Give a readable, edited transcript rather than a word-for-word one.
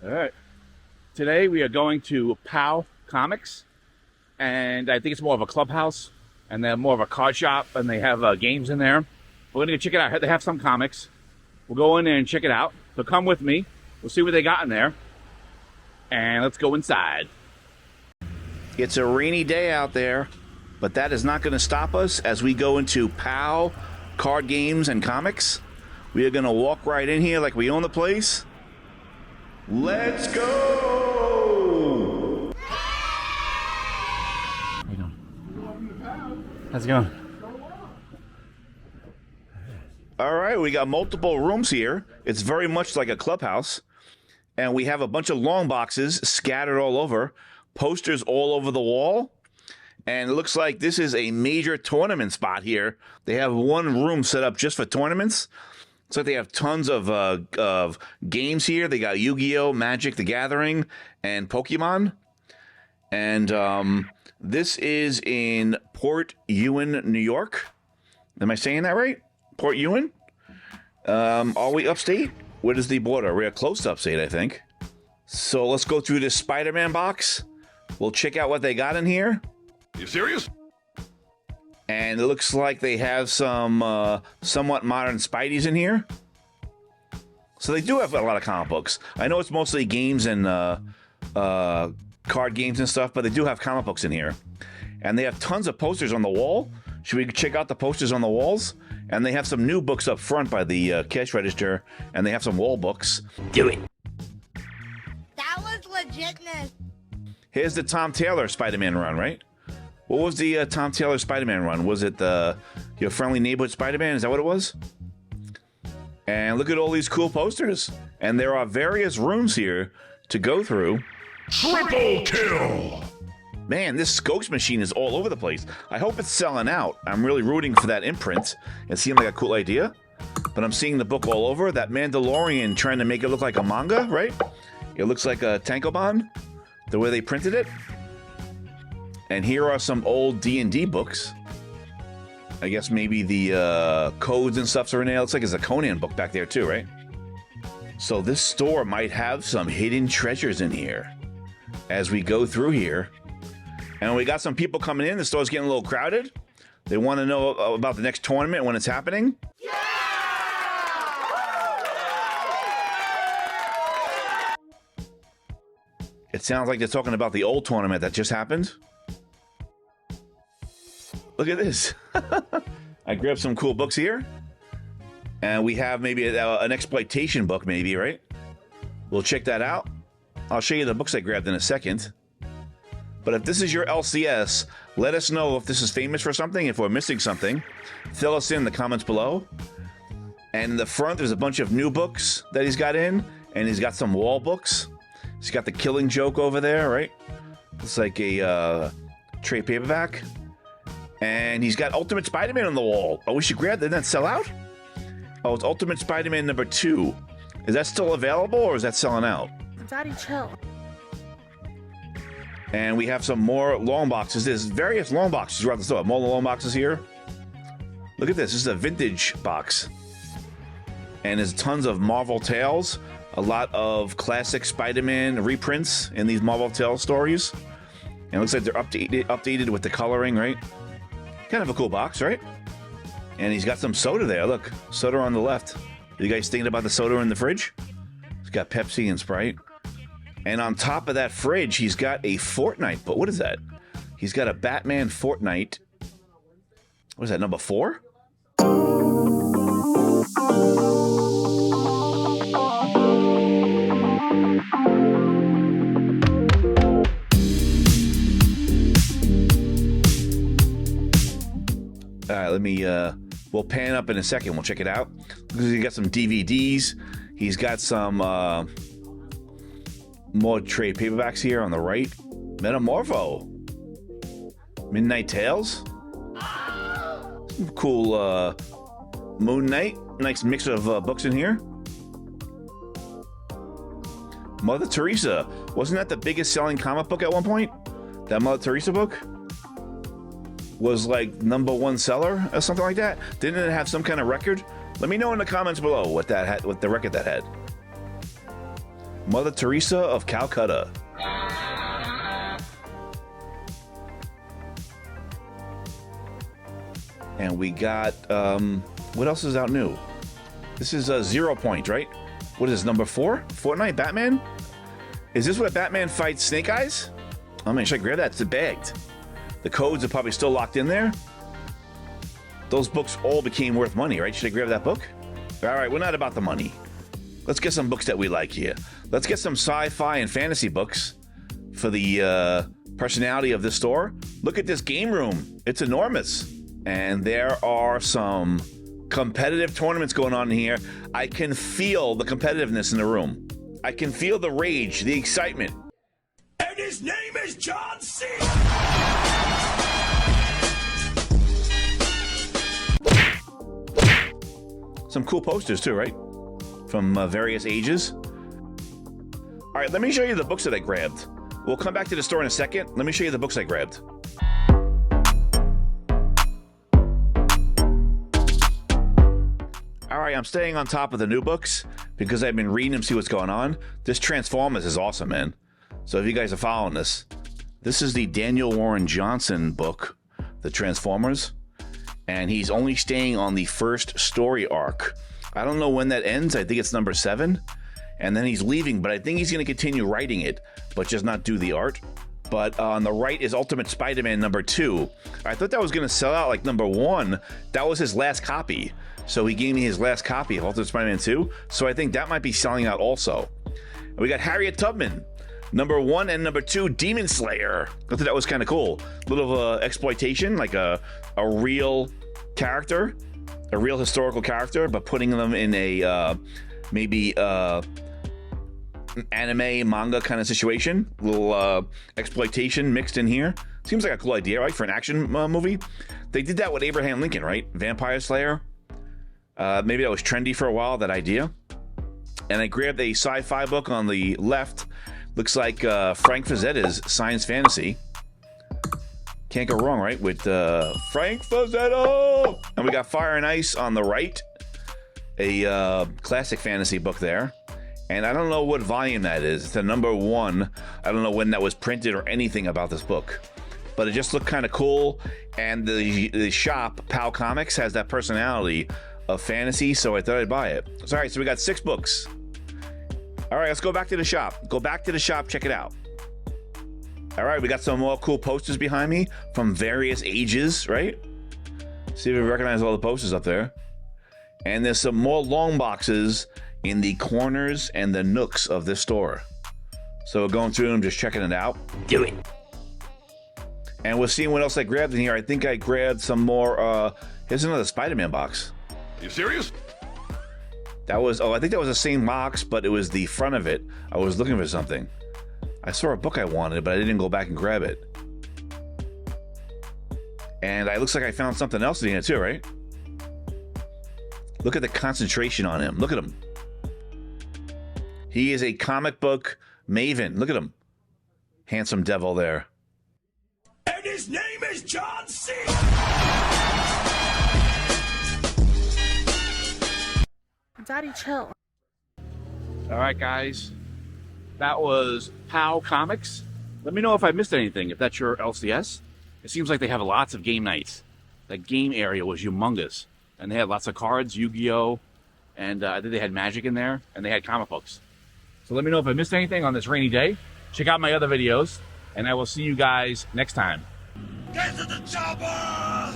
All right. Today we are going to POW Comics, and I think it's more of a clubhouse, and they're more of a card shop, and they have games in there. We're going to check it out. They have some comics. We'll go in there and check it out. So come with me. We'll see what they got in there, and let's go inside. It's a rainy day out there, but that is not going to stop us as we go into POW card games and comics. We are going to walk right in here like we own the place. Let's go! How you doing? How's it going? All right, we got multiple rooms here. It's very much like a clubhouse. And we have a bunch of long boxes scattered all over, posters all over the wall. And it looks like this is a major tournament spot here. They have one room set up just for tournaments. Looks like they have tons of games here. They got Yu-Gi-Oh, Magic the Gathering, and Pokemon. And this is in Port Ewen, New York. Am I saying that right? Port Ewen? Are we upstate? What is the border? We're close to upstate, I think. So let's go through this Spider-Man box. We'll check out what they got in here. You serious? And it looks like they have some somewhat modern Spideys in here. So they do have a lot of comic books. I know it's mostly games and card games and stuff, but they do have comic books in here. And they have tons of posters on the wall. Should we check out the posters on the walls? And they have some new books up front by the cash register, and they have some wall books. Do it. That was legitness. Here's the Tom Taylor Spider-Man run, right? What was the Tom Taylor Spider-Man run? Was it Your Friendly Neighborhood Spider-Man? Is that what it was? And look at all these cool posters. And there are various rooms here to go through. Triple kill! Man, this Ghost machine is all over the place. I hope it's selling out. I'm really rooting for that imprint. It seemed like a cool idea. But I'm seeing the book all over. That Mandalorian trying to make it look like a manga, right? It looks like a tankobon, the way they printed it. And here are some old D&D books. I guess maybe the codes and stuff are in there. It looks like it's a Conan book back there too, right? So this store might have some hidden treasures in here as we go through here. And we got some people coming in. The store's getting a little crowded. They want to know about the next tournament when it's happening. Yeah! It sounds like they're talking about the old tournament that just happened. Look at this. I grabbed some cool books here. And we have maybe an exploitation book, maybe, right? We'll check that out. I'll show you the books I grabbed in a second. But if this is your LCS, let us know if this is famous for something, if we're missing something. Fill us in the comments below. And in the front, there's a bunch of new books that he's got in. And he's got some wall books. He's got the Killing Joke over there, right? It's like a trade paperback. And he's got Ultimate Spider-Man on the wall. Oh, we should grab that. Didn't that sell out? Oh, it's Ultimate Spider-Man number 2. Is that still available or is that selling out? Daddy, chill. And we have some more long boxes. There's various long boxes throughout the store. More long boxes here. Look at this. This is a vintage box. And there's tons of Marvel Tales. A lot of classic Spider-Man reprints in these Marvel Tales stories. And it looks like they're updated with the coloring, right? Kind of a cool box, right? And he's got some soda there. Look, soda on the left. You guys thinking about the soda in the fridge? He's got Pepsi and Sprite. And on top of that fridge, he's got a Fortnite. But what is that? He's got a Batman Fortnite. What is that, number 4? All right, let me, we'll pan up in a second. We'll check it out. He's got some DVDs. He's got some, more trade paperbacks here on the right. Metamorpho. Midnight Tales. Some cool Moon Knight. Nice mix of books in here. Mother Teresa. Wasn't that the biggest selling comic book at one point? That Mother Teresa book was like #1 seller or something like that. Didn't it have some kind of record? Let me know in the comments below what that had, what the record that had. Mother Teresa of Calcutta. And we got, what else is out new? This is 0 Point, right? What is this, number 4? Fortnite Batman? Is this where Batman fights Snake Eyes? Oh man, should I grab that? It's bagged. The codes are probably still locked in there. Those books all became worth money, right? Should I grab that book? All right, we're not about the money. Let's get some books that we like here. Let's get some sci-fi and fantasy books for the personality of this store. Look at this game room. It's enormous. And there are some competitive tournaments going on in here. I can feel the competitiveness in the room. I can feel the rage, the excitement. And his name is John C. Some cool posters too, right? From various ages. All right, let me show you the books that I grabbed. We'll come back to the store in a second. Let me show you the books I grabbed. All right, I'm staying on top of the new books because I've been reading them, see what's going on. This Transformers is awesome, man. So if you guys are following this, this is the Daniel Warren Johnson book, The Transformers. And he's only staying on the first story arc. I don't know when that ends. I think it's number 7. And then he's leaving, but I think he's going to continue writing it, but just not do the art. But on the right is Ultimate Spider-Man number 2. I thought that was going to sell out like number 1. That was his last copy. So he gave me his last copy of Ultimate Spider-Man 2. So I think that might be selling out also. And we got Harriet Tubman, number 1 and number 2, Demon Slayer. I thought that was kind of cool. A little exploitation, like a real character, a real historical character, but putting them in a maybe anime, manga kind of situation. A little exploitation mixed in here. Seems like a cool idea, right, for an action movie. They did that with Abraham Lincoln, right? Vampire Slayer. Maybe that was trendy for a while, that idea. And I grabbed a sci-fi book on the left. Looks like Frank Frazzetta's science fantasy. Can't go wrong, right, with Frank Frazetta. And we got Fire and Ice on the right. A classic fantasy book there. And I don't know what volume that is. It's a number 1. I don't know when that was printed or anything about this book. But it just looked kind of cool. And the shop, POW Comics, has that personality of fantasy, so I thought I'd buy it. So, all right, so we got 6 books. All right, let's go back to the shop. Go back to the shop, check it out. All right, we got some more cool posters behind me from various ages, right? See if we recognize all the posters up there. And there's some more long boxes in the corners and the nooks of this store. So we're going through them, just checking it out. Do it. And we're seeing what else I grabbed in here. I think I grabbed some more, here's another Spider-Man box. You serious? That was, I think that was the same box, but it was the front of it. I was looking for something. I saw a book I wanted, but I didn't go back and grab it. And it looks like I found something else in here too, right? Look at the concentration on him. Look at him. He is a comic book maven. Look at him. Handsome devil there. And his name is John C. Daddy, chill. All right, guys. That was POW Comics. Let me know if I missed anything, if that's your LCS. It seems like they have lots of game nights. That game area was humongous. And they had lots of cards, Yu-Gi-Oh! And I think they had Magic in there. And they had comic books. So let me know if I missed anything on this rainy day. Check out my other videos. And I will see you guys next time. Get to the chopper!